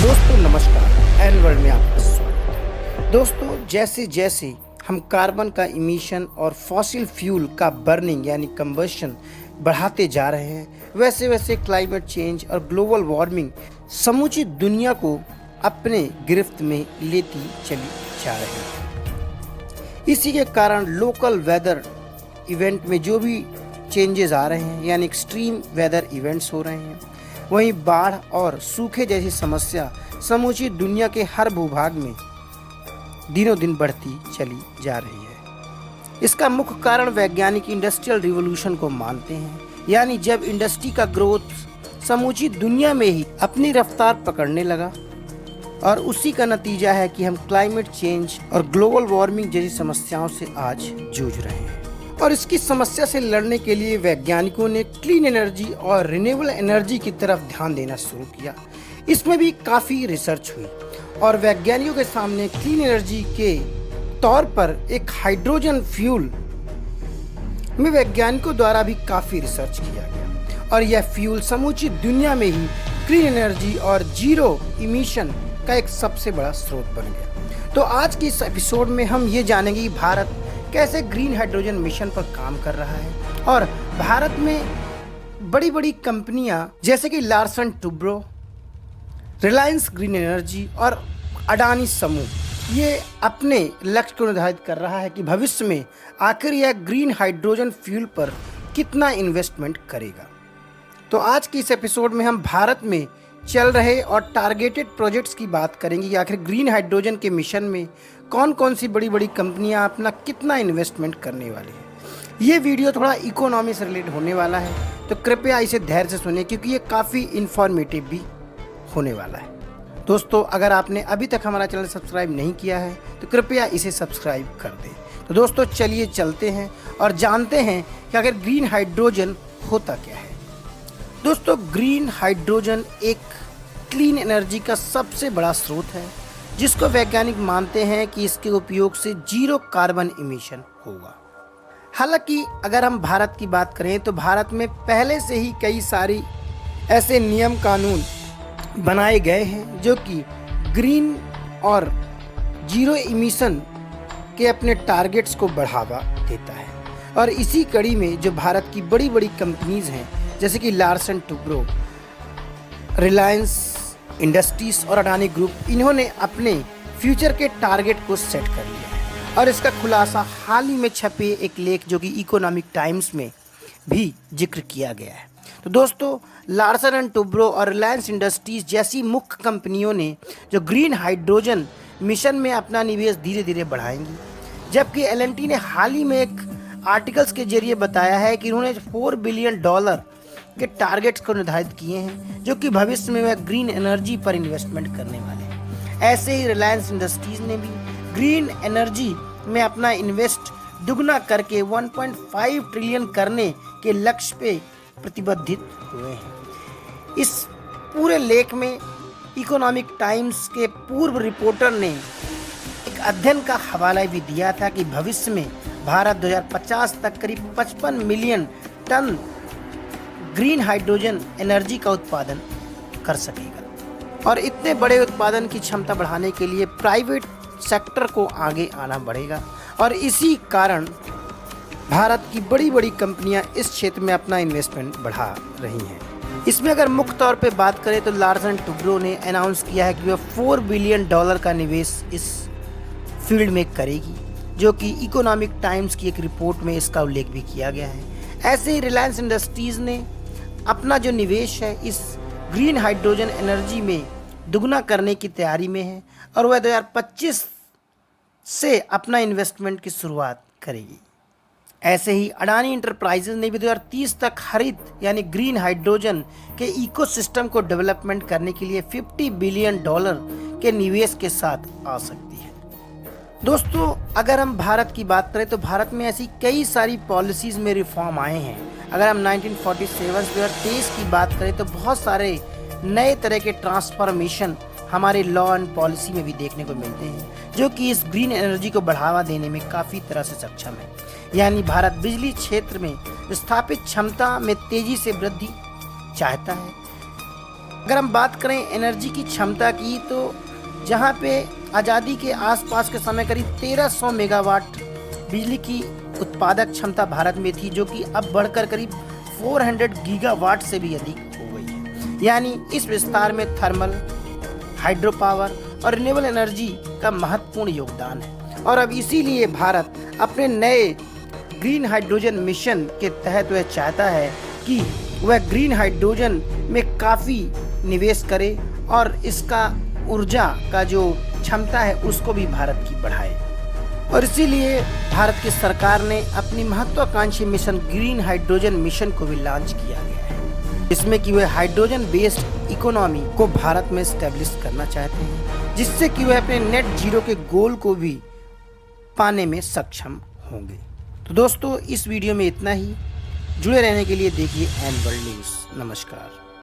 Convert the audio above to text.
दोस्तों नमस्कार, N world में आपका स्वागत है। दोस्तों जैसे जैसे हम कार्बन का इमिशन और फॉसिल फ्यूल का बर्निंग यानी कंबशन बढ़ाते जा रहे हैं, वैसे वैसे क्लाइमेट चेंज और ग्लोबल वार्मिंग समूची दुनिया को अपने गिरफ्त में लेती चली जा रही है। इसी के कारण लोकल वेदर इवेंट में जो भी चेंजेस आ रहे हैं यानी एक्सट्रीम वेदर इवेंट्स हो रहे हैं, वहीं बाढ़ और सूखे जैसी समस्या समूची दुनिया के हर भूभाग में दिनों दिन बढ़ती चली जा रही है। इसका मुख्य कारण वैज्ञानिक इंडस्ट्रियल रिवॉल्यूशन को मानते हैं, यानी जब इंडस्ट्री का ग्रोथ समूची दुनिया में ही अपनी रफ्तार पकड़ने लगा, और उसी का नतीजा है कि हम क्लाइमेट चेंज और ग्लोबल वार्मिंग जैसी समस्याओं से आज जूझ रहे हैं। और इसकी समस्या से लड़ने के लिए वैज्ञानिकों ने क्लीन एनर्जी और रिन्यूएबल एनर्जी की तरफ ध्यान देना शुरू किया। इसमें भी काफ़ी रिसर्च हुई और वैज्ञानिकों के सामने क्लीन एनर्जी के तौर पर एक हाइड्रोजन फ्यूल में वैज्ञानिकों द्वारा भी काफ़ी रिसर्च किया गया, और यह फ्यूल समूची दुनिया में ही क्लीन एनर्जी और जीरो इमिशन का एक सबसे बड़ा स्रोत बन गया। तो आज की इस एपिसोड में हम ये जानेंगे कि भारत कैसे ग्रीन हाइड्रोजन मिशन पर काम कर रहा है, और भारत में बड़ी बड़ी कंपनियां जैसे कि Larsen Toubro, Reliance green energy और अडानी समूह ये अपने लक्ष्य को निर्धारित कर रहा है कि भविष्य में आखिर यह ग्रीन हाइड्रोजन फ्यूल पर कितना इन्वेस्टमेंट करेगा। तो आज की इस एपिसोड में हम भारत में चल रहे और टारगेटेड प्रोजेक्ट्स की बात करेंगे कि आखिर ग्रीन हाइड्रोजन के मिशन में कौन कौन सी बड़ी बड़ी कंपनियां अपना कितना इन्वेस्टमेंट करने वाली है। ये वीडियो थोड़ा इकोनॉमी से रिलेटेड होने वाला है, तो कृपया इसे धैर्य से सुनिए क्योंकि ये काफ़ी इंफॉर्मेटिव भी होने वाला है। दोस्तों अगर आपने अभी तक हमारा चैनल सब्सक्राइब नहीं किया है तो कृपया इसे सब्सक्राइब कर दें। तो दोस्तों चलिए चलते हैं और जानते हैं कि अगर ग्रीन हाइड्रोजन होता क्या है। दोस्तों ग्रीन हाइड्रोजन एक क्लीन एनर्जी का सबसे बड़ा स्रोत है, जिसको वैज्ञानिक मानते हैं कि इसके उपयोग से जीरो कार्बन इमिशन होगा। हालांकि अगर हम भारत की बात करें तो भारत में पहले से ही कई सारी ऐसे नियम कानून बनाए गए हैं जो कि ग्रीन और जीरो इमिशन के अपने टारगेट्स को बढ़ावा देता है। और इसी कड़ी में जो भारत की बड़ी बड़ी कंपनीज हैं जैसे कि लार्सन टुब्रो, रिलायंस इंडस्ट्रीज और अडानी ग्रुप, इन्होंने अपने फ्यूचर के टारगेट को सेट कर लिया है। और इसका खुलासा हाल ही में छपे एक लेख जो कि इकोनॉमिक टाइम्स में भी जिक्र किया गया है। तो दोस्तों लार्सन एंड टुब्रो और रिलायंस इंडस्ट्रीज जैसी मुख्य कंपनियों ने जो ग्रीन हाइड्रोजन मिशन में अपना निवेश धीरे धीरे बढ़ाएंगी, जबकि एल&टी ने हाल ही में एक आर्टिकल्स के जरिए बताया है कि उन्होंने $4 बिलियन के टारगेट्स को निर्धारित किए हैं, जो कि भविष्य में वह ग्रीन एनर्जी पर इन्वेस्टमेंट करने वाले हैं। ऐसे ही रिलायंस इंडस्ट्रीज ने भी ग्रीन एनर्जी में अपना इन्वेस्ट दुगना करके 1.5 ट्रिलियन करने के लक्ष्य पे प्रतिबद्धित हुए हैं। इस पूरे लेख में इकोनॉमिक टाइम्स के पूर्व रिपोर्टर ने एक अध्ययन का हवाला भी दिया था कि भविष्य में भारत 2050 तक करीब 55 million ton green hydrogen energy का उत्पादन कर सकेगा। और इतने बड़े उत्पादन की क्षमता बढ़ाने के लिए प्राइवेट सेक्टर को आगे आना पड़ेगा, और इसी कारण भारत की बड़ी बड़ी कंपनियां इस क्षेत्र में अपना इन्वेस्टमेंट बढ़ा रही हैं। इसमें अगर मुख्य तौर पे बात करें तो लार्सन टुब्रो ने अनाउंस किया है कि वह $4 बिलियन का निवेश इस फील्ड में करेगी, जो कि इकोनॉमिक टाइम्स की एक रिपोर्ट में इसका उल्लेख भी किया गया है। ऐसे ही रिलायंस इंडस्ट्रीज ने अपना जो निवेश है इस ग्रीन हाइड्रोजन एनर्जी में दुगना करने की तैयारी में है, और वह 2025 से अपना इन्वेस्टमेंट की शुरुआत करेगी। ऐसे ही अडानी इंटरप्राइजेज ने भी 2030 तक हरित यानी ग्रीन हाइड्रोजन के इकोसिस्टम को डेवलपमेंट करने के लिए $50 बिलियन के निवेश के साथ आ सकती है। दोस्तों अगर हम भारत की बात करें तो भारत में ऐसी कई सारी पॉलिसीज़ में रिफॉर्म आए हैं। अगर हम 1947 से 2023 की बात करें तो बहुत सारे नए तरह के ट्रांसफॉर्मेशन हमारे लॉ एंड पॉलिसी में भी देखने को मिलते हैं, जो कि इस ग्रीन एनर्जी को बढ़ावा देने में काफ़ी तरह से सक्षम है। यानी भारत बिजली क्षेत्र में स्थापित क्षमता में तेज़ी से वृद्धि चाहता है, अगर हम बात करें एनर्जी की क्षमता की, तो जहां पे आज़ादी के आसपास के समय करीब 1300 मेगावाट बिजली की उत्पादक क्षमता भारत में थी, जो कि अब बढ़कर करीब 400 गीगावाट से भी अधिक हो गई है। यानी इस विस्तार में थर्मल, हाइड्रो पावर और रिन्यूएबल एनर्जी का महत्वपूर्ण योगदान है। और अब इसीलिए भारत अपने नए ग्रीन हाइड्रोजन मिशन के तहत वह चाहता है कि वह ग्रीन हाइड्रोजन में काफ़ी निवेश करे और इसका ऊर्जा का जो क्षमता है उसको भी भारत की बढ़ाए। और इसीलिए भारत की सरकार ने अपनी महत्वाकांक्षी मिशन ग्रीन हाइड्रोजन मिशन को भी लॉन्च किया गया है, जिसमें कि वह हाइड्रोजन बेस्ड इकोनॉमी को भारत में स्टैब्लिश करना चाहते हैं, जिससे कि वह अपने नेट जीरो के गोल को भी पाने में सक्षम होंगे। तो दोस्तों, इस वीडियो में इतना ही। जुड़े रहने के लिए देखिए एन वर्ल्ड न्यूज़। नमस्कार।